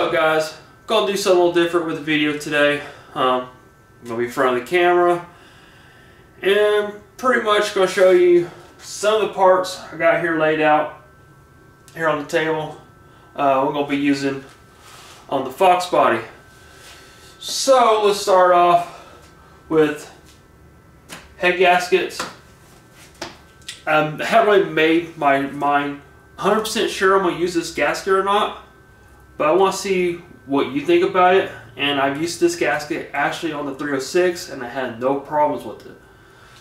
up, guys? Gonna do something a little different with the video today. I'm gonna be in front of the camera and pretty much gonna show you some of the parts I got here laid out here on the table. We're gonna be using on the Fox body. So let's start off with head gaskets. I haven't really made my mind 100% sure I'm gonna use this gasket or not, but I want to see what you think about it. And I've used this gasket actually on the 306 and I had no problems with it.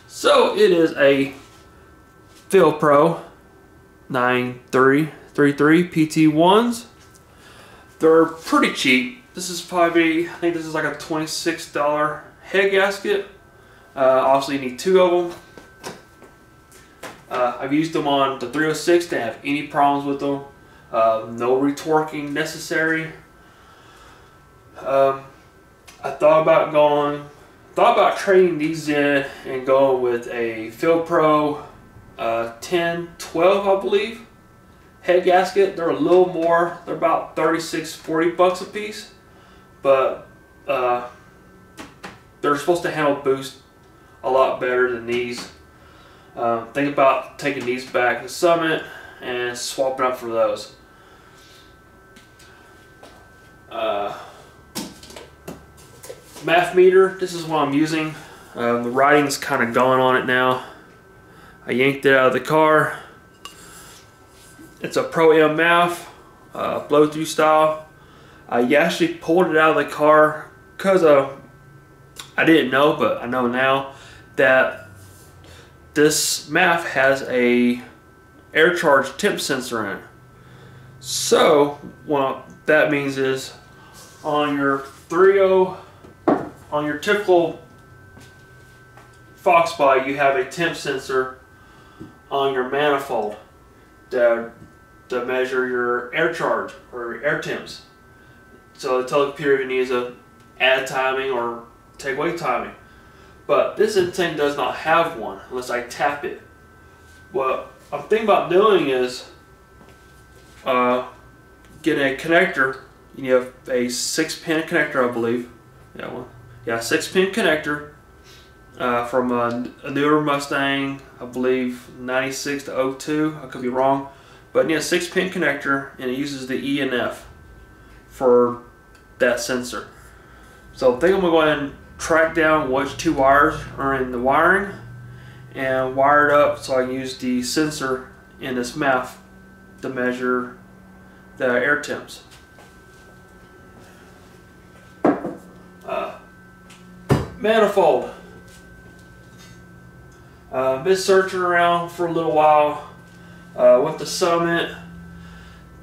So it is a Pro 9333 PT1s. They're pretty cheap. This is probably, I think this is like a $26 head gasket. Obviously you need two of them. I've used them on the 306, didn't have any problems with them. No retorquing necessary. I thought about trading these in and going with a Pro 1012, I believe, head gasket. They're a little more. They're about $36–40 a piece, but they're supposed to handle boost a lot better than these. Think about taking these back to Summit and swapping up for those. Math meter, this is what I'm using. The writing's kind of going on it now. I yanked it out of the car. It's a Pro M math, blow through style. I actually pulled it out of the car because I didn't know, but I know now that this math has a air charge temp sensor in it. So what that means is on your on your typical Fox body, you have a temp sensor on your manifold to measure your air charge or air temps. So tell the computer if it needs to add timing or take away timing. But this thing does not have one unless I tap it. What I'm thinking about doing is getting a connector. You have a 6-pin connector, I believe. Yeah, 6-pin connector from a newer Mustang, I believe 96 to 02. I could be wrong, but yeah, 6-pin connector, and it uses the E and F for that sensor. So I think I'm gonna go ahead and track down which two wires are in the wiring and wire it up so I can use the sensor in this math to measure the air temps. Manifold. Been searching around for a little while. Went to Summit.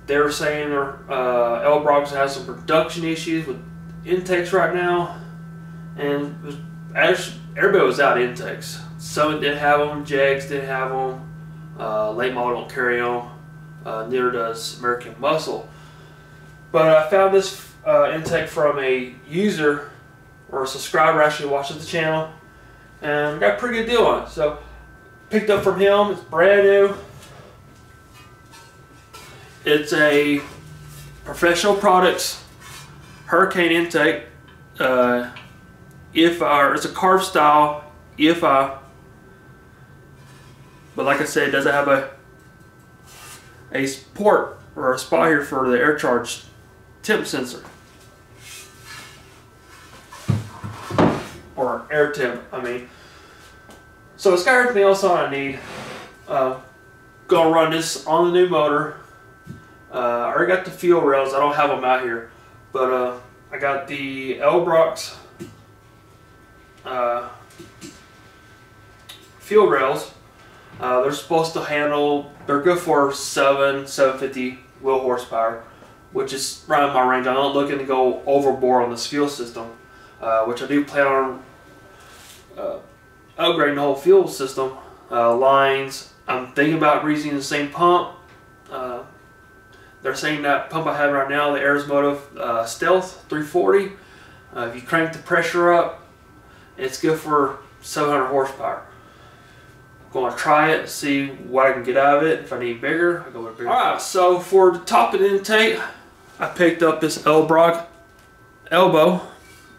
They were saying their L-Brox has some production issues with intakes right now, and everybody was out of intakes. Summit didn't have them, Jags didn't have them, late model don't carry them, neither does American Muscle. But I found this intake from a user or a subscriber actually watches the channel, and got a pretty good deal on it. So picked up from him. It's brand new. It's a Professional Products Hurricane intake. It's a carved style EFI, but like I said, it doesn't have a port or a spot here for the air charge temp sensor, or air temp, I mean. So it's got everything else on I need. Gonna run this on the new motor. I already got the fuel rails. I don't have them out here, but I got the L-Brox fuel rails. They're supposed to handle, they're good for 750 wheel horsepower, which is right in my range. I'm not looking to go overboard on this fuel system, which I do plan on upgrading the whole fuel system. Lines, I'm thinking about reusing the same pump. They're saying that pump I have right now, the Arismoto Stealth 340, if you crank the pressure up, it's good for 700 horsepower. I'm going to try it, see what I can get out of it. If I need bigger, I go with bigger. Alright, so for the top of the intake, I picked up this Elbrock elbow.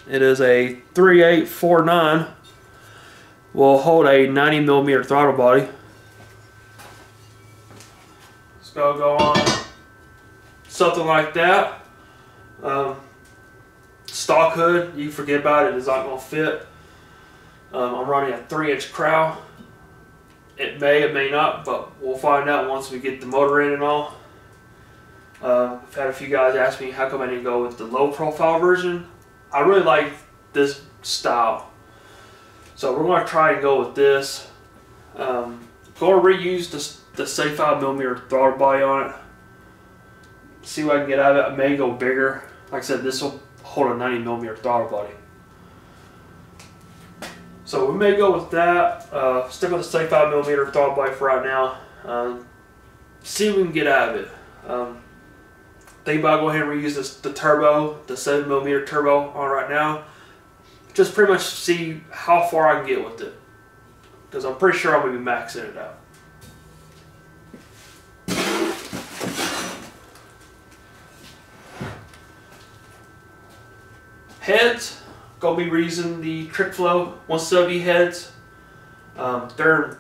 It is a 3849. Will hold a 90mm throttle body. It's gonna go on something like that. Stock hood, you forget about it, it's not gonna fit. I'm running a 3-inch crown. It may not, but we'll find out once we get the motor in and all. I've had a few guys ask me how come I didn't go with the low profile version. I really like this style, so we're going to try and go with this. Going to reuse the 75mm throttle body on it. See what I can get out of it. I may go bigger. Like I said, this will hold a 90mm throttle body. So we may go with that. Stick with the 75mm throttle body for right now. See what we can get out of it. Think about going ahead and reuse the turbo, the 7mm turbo on right now. Just pretty much see how far I can get with it, because I'm pretty sure I'm going to be maxing it out. Heads, going to be reusing the Trick Flow 170 heads. They're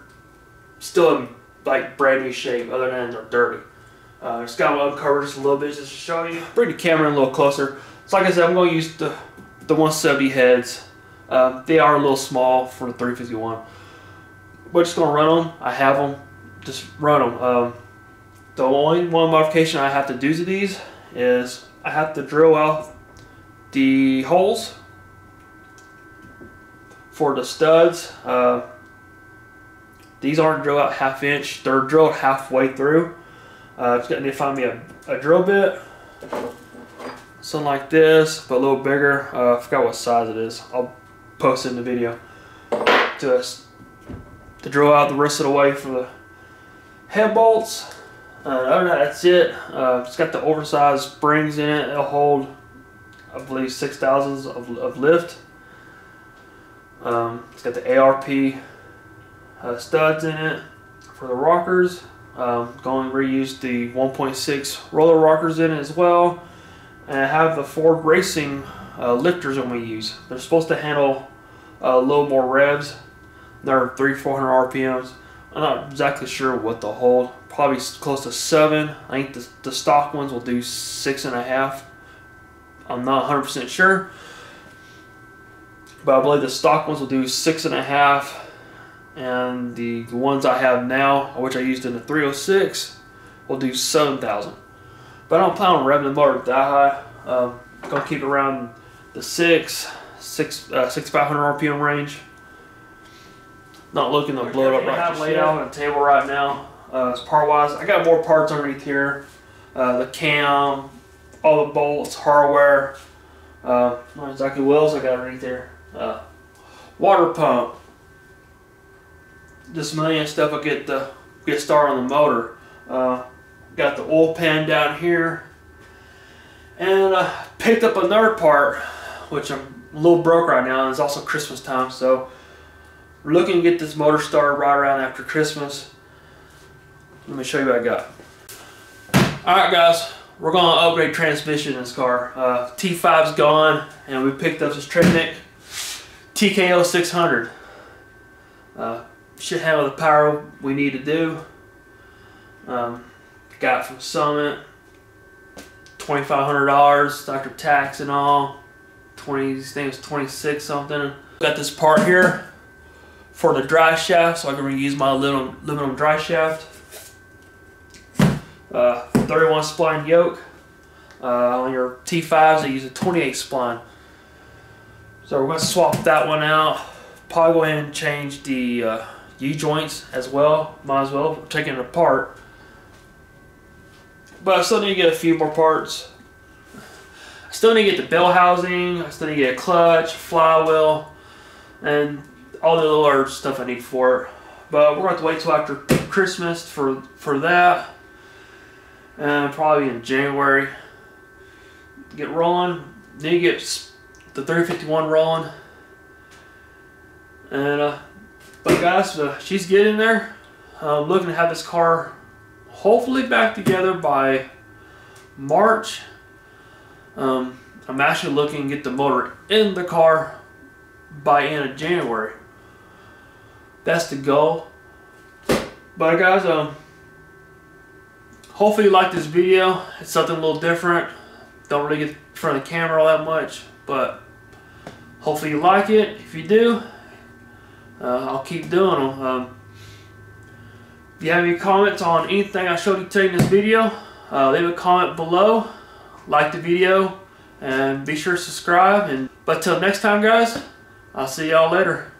still in like brand new shape, other than they're dirty. Just got them uncovered just a little bit just to show you. Bring the camera in a little closer. So like I said, I'm going to use the 170 heads. They are a little small for the 351. We're just going to run them. I have them. Just run them. The only one modification I have to do to these is I have to drill out the holes for the studs. These aren't drilled out 1/2 inch. They're drilled halfway through. Just gonna need to find me a drill bit, something like this, but a little bigger. I forgot what size it is. I'll post it in the video. To drill out the rest of the way for the head bolts. Other than that, that's it. It's got the oversized springs in it. It'll hold, I believe, 6 thousandths of lift. It's got the ARP studs in it for the rockers. Going to reuse the 1.6 roller rockers in it as well, and I have the Ford Racing lifters I'm going to use. They're supposed to handle a little more revs. They're 300-400 RPMs. I'm not exactly sure what they'll hold. Probably close to 7. I think the stock ones will do 6.5. I'm not 100% sure, but I believe the stock ones will do 6.5. And the ones I have now, which I used in the 306, will do 7,000. But I don't plan on revving the motor that high. Gonna keep it around the 6,500 RPM range. Not looking to blow it up right now. I have laid out on a table right now. Part wise, I got more parts underneath here. The cam, all the bolts, hardware. Not exactly what else I got underneath there. Water pump. Just a million stuff I get started on the motor. Got the oil pan down here, and picked up another part, which I'm a little broke right now, and it's also Christmas time, so we're looking to get this motor started right around after Christmas. Let me show you what I got. Alright guys, we're going to upgrade transmission in this car. T5's gone, and we picked up this Trinity TKO 600. Should handle the power we need to do. Got it from Summit. $2,500 after tax and all. I think it was 26 something. Got this part here for the dry shaft, so I can reuse my aluminum dry shaft. 31 spline yoke. On your T5s, they use a 28 spline. So we're going to swap that one out. Probably go ahead and change the U-joints as well. Might as well. We're taking it apart. But I still need to get a few more parts. I still need to get the bell housing. I still need to get a clutch, flywheel, and all the other stuff I need for it. But we're going to have to wait till after Christmas for that. And probably in January. Get rolling. Need to get the 351 rolling. And but guys, she's getting there. I'm looking to have this car hopefully back together by March. I'm actually looking to get the motor in the car by end of January. That's the goal. But guys, hopefully you like this video. It's something a little different. Don't really get in front of the camera all that much, but hopefully you like it. If you do, I'll keep doing them. If you have any comments on anything I showed you today in this video, leave a comment below, like the video, and be sure to subscribe. But till next time, guys, I'll see y'all later.